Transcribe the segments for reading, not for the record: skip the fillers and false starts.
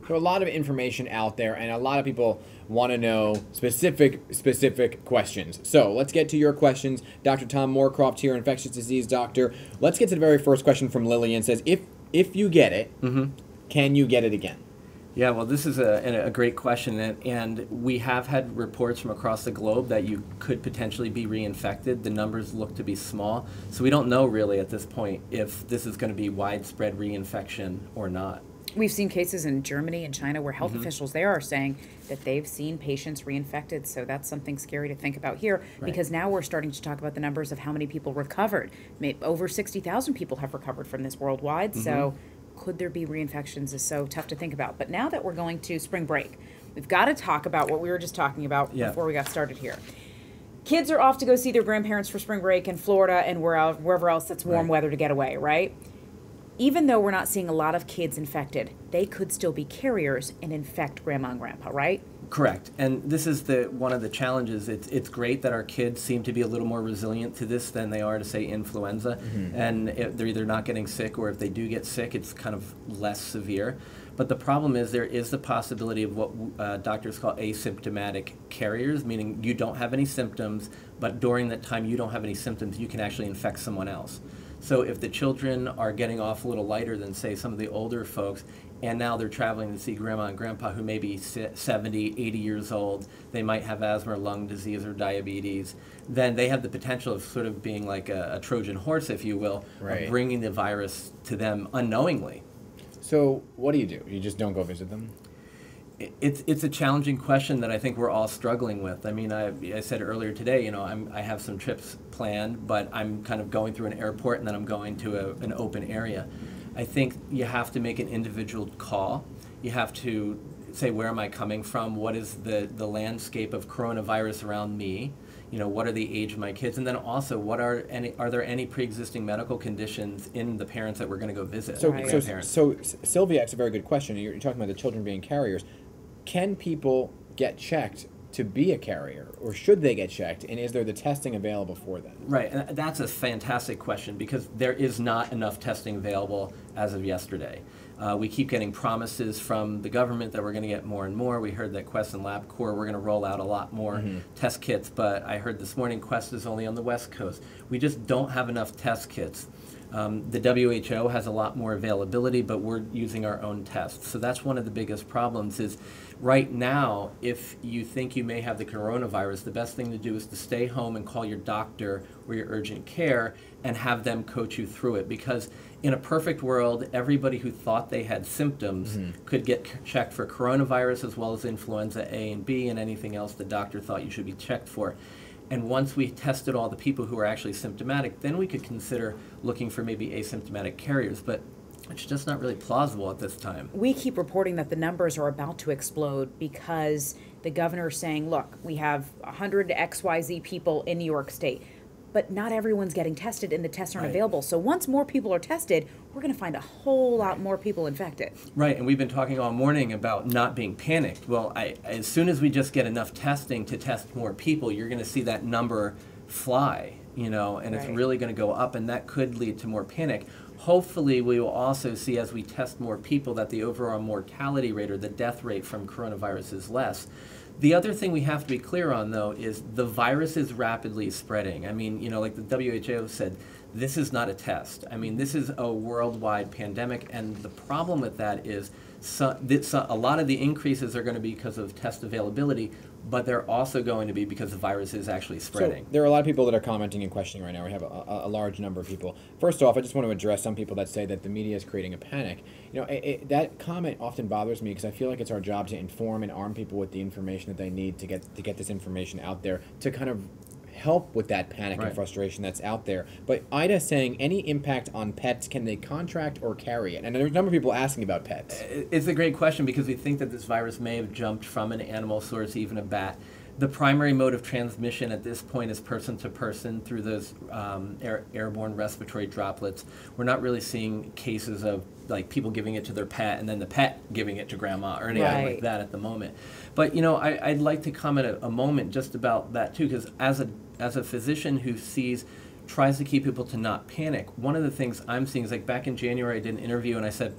So a lot of information out there, and a lot of people want to know specific questions. So let's get to your questions. Dr. Tom Moorcroft here, infectious disease doctor. Let's get to the very first question from Lillian. Says, if you get it, can you get it again? Yeah, well, this is a great question, and we have had reports from across the globe that you could potentially be reinfected. The numbers look to be small, so we don't know really at this point if this is going to be widespread reinfection or not. We've seen cases in Germany and China where health officials there are saying that they've seen patients reinfected, so that's something scary to think about here, because now we're starting to talk about the numbers of how many people recovered. Over 60,000 people have recovered from this worldwide, so could there be reinfections is so tough to think about. But now that we're going to spring break, we've got to talk about what we were just talking about before we got started here. Kids are off to go see their grandparents for spring break in Florida and wherever else it's warm weather to get away, right? Even though we're not seeing a lot of kids infected, they could still be carriers and infect grandma and grandpa, right? Correct. And this is one of the challenges. It's great that our kids seem to be a little more resilient to this than they are to, say, influenza. And they're either not getting sick, or if they do get sick, it's kind of less severe. But the problem is there is the possibility of what doctors call asymptomatic carriers, meaning you don't have any symptoms, but during that time you don't have any symptoms, you can actually infect someone else. So if the children are getting off a little lighter than, say, some of the older folks, and now they're traveling to see grandma and grandpa who may be 70, 80 years old, they might have asthma or lung disease or diabetes, then they have the potential of sort of being like a Trojan horse, if you will, of bringing the virus to them unknowingly. So what do? You just don't go visit them? It's a challenging question that I think we're all struggling with. I mean, I said earlier today, I have some trips planned, but I'm kind of going through an airport and then I'm going to an open area. I think you have to make an individual call. You have to say, where am I coming from? What is the landscape of coronavirus around me? What are the age of my kids? And then also, are there any pre-existing medical conditions in the parents that we're going to go visit? So Sylvia asks a very good question. You're talking about the children being carriers. Can people get checked to be a carrier, or should they get checked, and is there the testing available for them? Right, and that's a fantastic question, because there is not enough testing available as of yesterday. We keep getting promises from the government that we're going to get more and more. We heard that Quest and LabCorp, we're going to roll out a lot more test kits, but I heard this morning Quest is only on the West Coast. We just don't have enough test kits. The WHO has a lot more availability, but we're using our own tests. So that's one of the biggest problems is right now, if you think you may have the coronavirus, the best thing to do is to stay home and call your doctor or your urgent care and have them coach you through it. Because in a perfect world, everybody who thought they had symptoms could get checked for coronavirus as well as influenza A and B and anything else the doctor thought you should be checked for. And once we tested all the people who are actually symptomatic, then we could consider looking for maybe asymptomatic carriers. But it's just not really plausible at this time. We keep reporting that the numbers are about to explode because the governor is saying, look, we have 100 XYZ people in New York State, but not everyone's getting tested and the tests aren't available. So once more people are tested, we're going to find a whole lot more people infected. Right, and we've been talking all morning about not being panicked. Well, as soon as we just get enough testing to test more people, you're going to see that number fly, and it's really going to go up, and that could lead to more panic. Hopefully, we will also see as we test more people that the overall mortality rate or the death rate from coronavirus is less. The other thing we have to be clear on, though, is the virus is rapidly spreading. I mean, like the WHO said, this is not a test. I mean, this is a worldwide pandemic, and the problem with that is a lot of the increases are going to be because of test availability, but they're also going to be because the virus is actually spreading. So there are a lot of people that are commenting and questioning right now. We have a large number of people. First off, I just want to address some people that say that the media is creating a panic. That comment often bothers me because I feel like it's our job to inform and arm people with the information that they need to get this information out there to kind of help with that panic and frustration that's out there. But Ida's saying, any impact on pets, can they contract or carry it? And there's a number of people asking about pets. It's a great question because we think that this virus may have jumped from an animal source, even a bat. The primary mode of transmission at this point is person to person through those airborne respiratory droplets. We're not really seeing cases of like people giving it to their pet and then the pet giving it to grandma or anything like that at the moment. But I'd like to comment a moment just about that too, because as a physician who tries to keep people to not panic, one of the things I'm seeing is like back in January I did an interview and I said,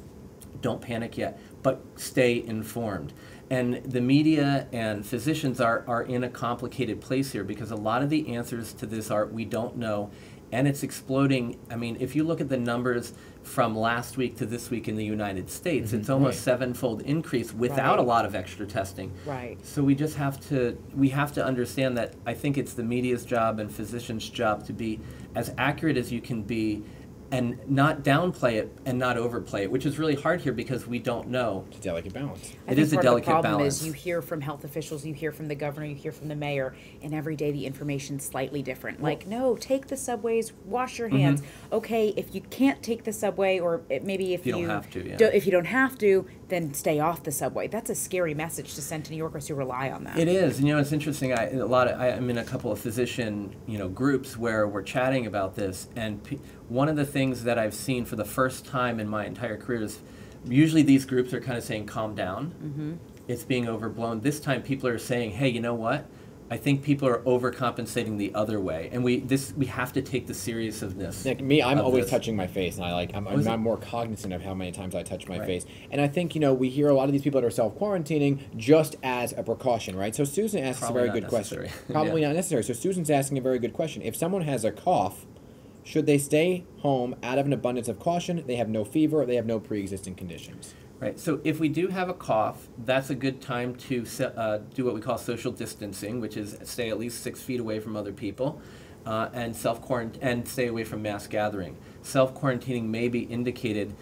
don't panic yet. but stay informed. And the media and physicians are in a complicated place here because a lot of the answers to this are we don't know, and it's exploding. I mean, if you look at the numbers from last week to this week in the United States, it's almost sevenfold increase without a lot of extra testing. Right. So we just have to understand that I think it's the media's job and physicians' job to be as accurate as you can be and not downplay it and not overplay it, which is really hard here because we don't know. It's a delicate balance. It is a delicate the problem balance. Is you hear from health officials, you hear from the governor, you hear from the mayor, and every day the information's slightly different. Like, no, take the subways, wash your hands. Okay, if you can't take the subway, or maybe if you don't have to, yeah. if you don't have to, then stay off the subway. That's a scary message to send to New Yorkers who rely on that. It is. And, it's interesting. I'm in a couple of physician, groups where we're chatting about this, and one of the things that I've seen for the first time in my entire career is usually these groups are kind of saying, calm down. It's being overblown. This time people are saying, hey, you know what? I think people are overcompensating the other way, and we have to take the seriousness. Like me, I'm always this. touching my face, and I'm more cognizant of how many times I touch my face. And I think we hear a lot of these people that are self-quarantining just as a precaution, right? So Susan asks a very good question. Probably not necessary. So Susan's asking a very good question. If someone has a cough, should they stay home out of an abundance of caution? They have no fever, they have no pre-existing conditions. Right. So if we do have a cough, that's a good time to do what we call social distancing, which is stay at least 6 feet away from other people, and self-quarantine and stay away from mass gathering. Self-quarantining may be indicated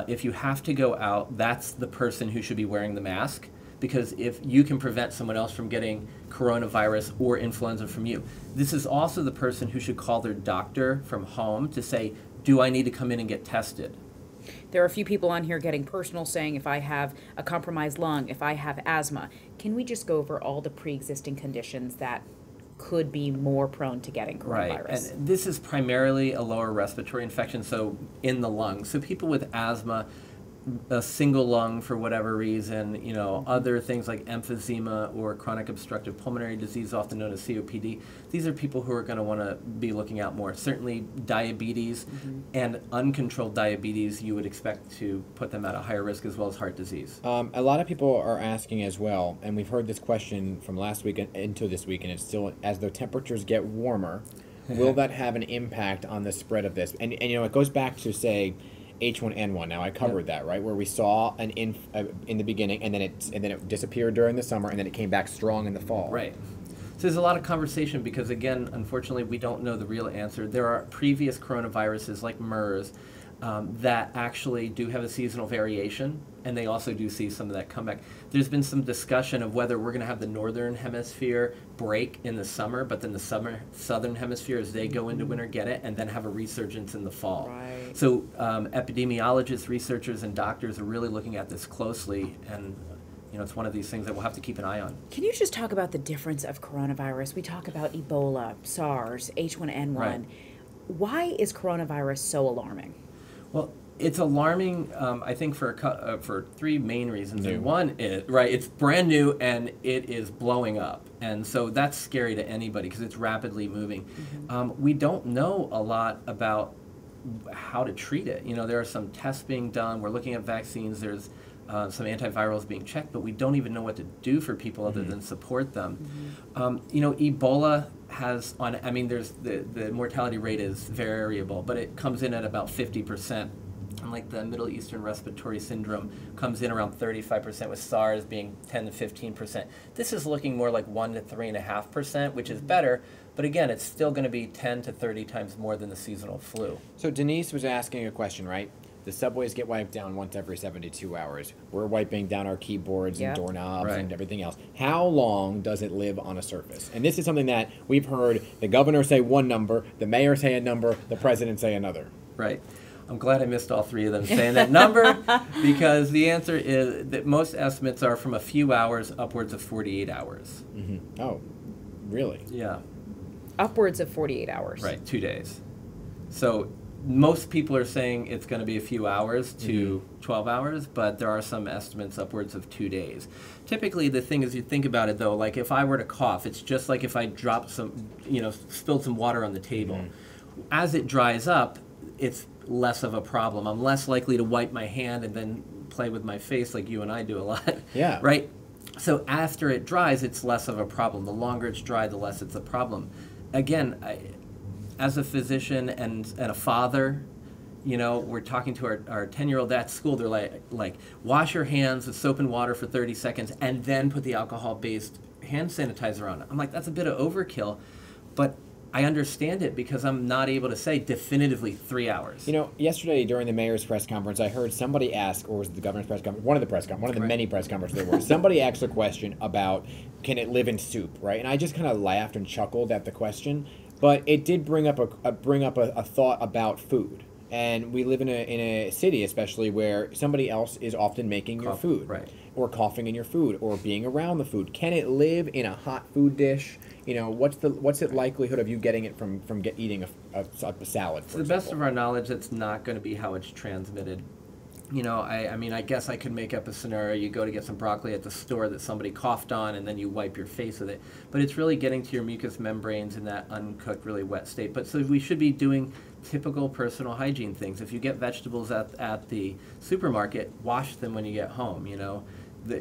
if you have to go out. That's the person who should be wearing the mask, because if you can prevent someone else from getting coronavirus or influenza from you. This is also the person who should call their doctor from home to say, do I need to come in and get tested? There are a few people on here getting personal, saying if I have a compromised lung, if I have asthma. Can we just go over all the pre-existing conditions that could be more prone to getting coronavirus? Right, and this is primarily a lower respiratory infection, so in the lungs. So people with asthma, a single lung for whatever reason, other things like emphysema or chronic obstructive pulmonary disease, often known as COPD. These are people who are going to want to be looking out more. Certainly diabetes and uncontrolled diabetes, you would expect to put them at a higher risk, as well as heart disease. A lot of people are asking as well, and we've heard this question from last week into this week, and it's still, as the temperatures get warmer, will that have an impact on the spread of this? And it goes back to, say, H1N1. Now I covered that, right, where we saw an in the beginning, and then it disappeared during the summer, and then it came back strong in the fall. Right. So there's a lot of conversation because, again, unfortunately, we don't know the real answer. There are previous coronaviruses like MERS that actually do have a seasonal variation, and they also do see some of that comeback. There's been some discussion of whether we're going to have the northern hemisphere break in the summer, but then the southern hemisphere, as they go into winter, get it, and then have a resurgence in the fall. Right. So epidemiologists, researchers, and doctors are really looking at this closely, and it's one of these things that we'll have to keep an eye on. Can you just talk about the difference of coronavirus? We talk about Ebola, SARS, H1N1. Right. Why is coronavirus so alarming? Well, it's alarming, I think, for three main reasons. And one is, it's brand new and it is blowing up. And so that's scary to anybody because it's rapidly moving. We don't know a lot about how to treat it. There are some tests being done. We're looking at vaccines. There's some antivirals being checked, but we don't even know what to do for people other than support them. Ebola has there's the mortality rate is variable, but it comes in at about 50%. And like the Middle Eastern Respiratory Syndrome comes in around 35%, with SARS being 10 to 15%. This is looking more like 1 to 3.5%, which is better, but again, it's still going to be 10 to 30 times more than the seasonal flu. So Denise was asking a question, right? The subways get wiped down once every 72 hours. We're wiping down our keyboards and doorknobs and everything else. How long does it live on a surface? And this is something that we've heard the governor say one number, the mayor say a number, the president say another. Right. I'm glad I missed all three of them saying that number because the answer is that most estimates are from a few hours upwards of 48 hours. Oh, really? Yeah. Upwards of 48 hours. Right, 2 days. So most people are saying it's going to be a few hours to 12 hours, but there are some estimates upwards of 2 days. Typically, the thing is, you think about it, though, like if I were to cough, it's just like if I dropped spilled some water on the table. As it dries up, it's less of a problem. I'm less likely to wipe my hand and then play with my face like you and I do a lot. Yeah. Right? So after it dries, it's less of a problem. The longer it's dry, the less it's a problem. Again, as a physician and a father, you know, we're talking to our 10-year-old at school. They're like, wash your hands with soap and water for 30 seconds and then put the alcohol-based hand sanitizer on. I'm like, that's a bit of overkill, but I understand it because I'm not able to say definitively 3 hours. You know, yesterday during the mayor's press conference, I heard somebody ask, or was it the governor's press conference? One of the many press conferences there were. Somebody asked a question about, can it live in soup, right? And I just kind of laughed and chuckled at the question, but it did bring up a thought about food. And we live in a city, especially, where somebody else is often making your food, right, or coughing in your food, or being around the food. Can it live in a hot food dish? You know, what's the likelihood of you getting it from eating a salad? To the best of our knowledge, that's not going to be how it's transmitted. You know, I mean, I guess I could make up a scenario. You go to get some broccoli at the store that somebody coughed on, and then you wipe your face with it. But it's really getting to your mucous membranes in that uncooked, really wet state. But so we should be doing typical personal hygiene things. If you get vegetables at the supermarket, wash them when you get home, you know.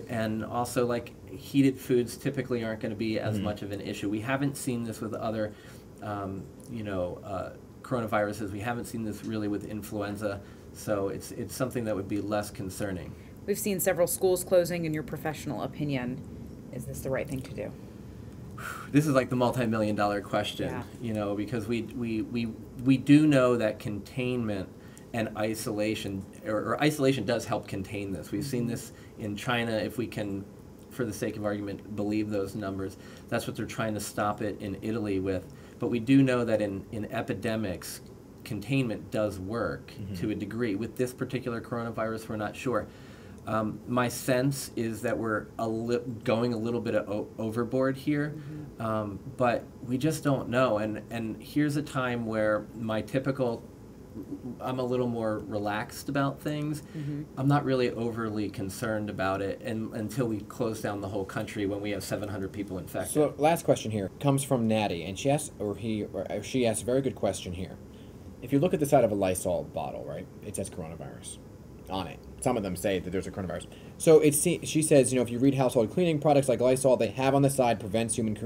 And also, like, heated foods typically aren't going to be as much of an issue. We haven't seen this with other, coronaviruses. We haven't seen this really with influenza. So it's something that would be less concerning. We've seen several schools closing. In your professional opinion, is this the right thing to do? This is like the multi-million-dollar question, Yeah. you know, because we do know that containment and isolation, or isolation does help contain this. We've seen this in China. If we can, for the sake of argument, believe those numbers, that's what they're trying to stop it in Italy with. But we do know that in epidemics, containment does work to a degree. With this particular coronavirus, we're not sure. My sense is that we're going a little bit overboard here, but we just don't know. And here's a time where I'm a little more relaxed about things. I'm not really overly concerned about it until we close down the whole country when we have 700 people infected. So last question here comes from Natty, and she asks a very good question here. If you look at the side of a Lysol bottle, right, it says coronavirus on it. Some of them say that there's a coronavirus. So she says, you know, if you read household cleaning products like Lysol, they have on the side prevents human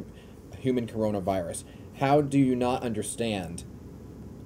coronavirus. How do you not understand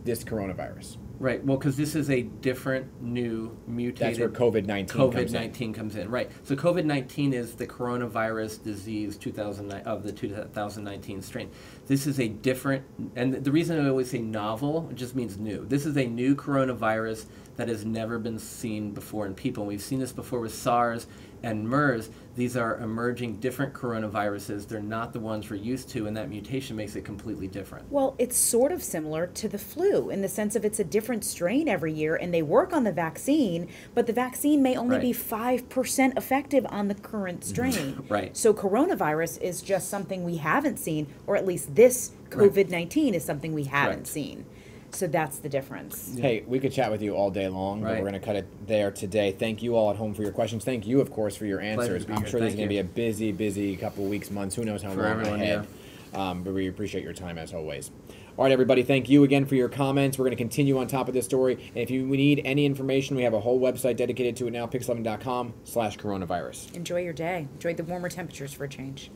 this coronavirus? Right. Well, because this is a different, new, mutated. That's where COVID-19 comes in. Right. So COVID-19 is the coronavirus disease of the 2019 strain. This is a different, and the reason I always say novel, it just means new. This is a new coronavirus that has never been seen before in people. And we've seen this before with SARS and MERS. These are emerging different coronaviruses. They're not the ones we're used to, and that mutation makes it completely different. Well, it's sort of similar to the flu in the sense of it's a different strain every year, and they work on the vaccine, but the vaccine may only be 5% effective on the current strain. Right. So coronavirus is just something we haven't seen, or at least this COVID-19 is something we haven't seen. So that's the difference. Hey, we could chat with you all day long, but we're going to cut it there today. Thank you all at home for your questions. Thank you, of course, for your answers. I'm sure this is going to be a busy, busy couple of weeks, months. Who knows how long ahead. But we appreciate your time as always. All right, everybody, thank you again for your comments. We're going to continue on top of this story. And if you need any information, we have a whole website dedicated to it now, PIX11.com/coronavirus. Enjoy your day. Enjoy the warmer temperatures for a change.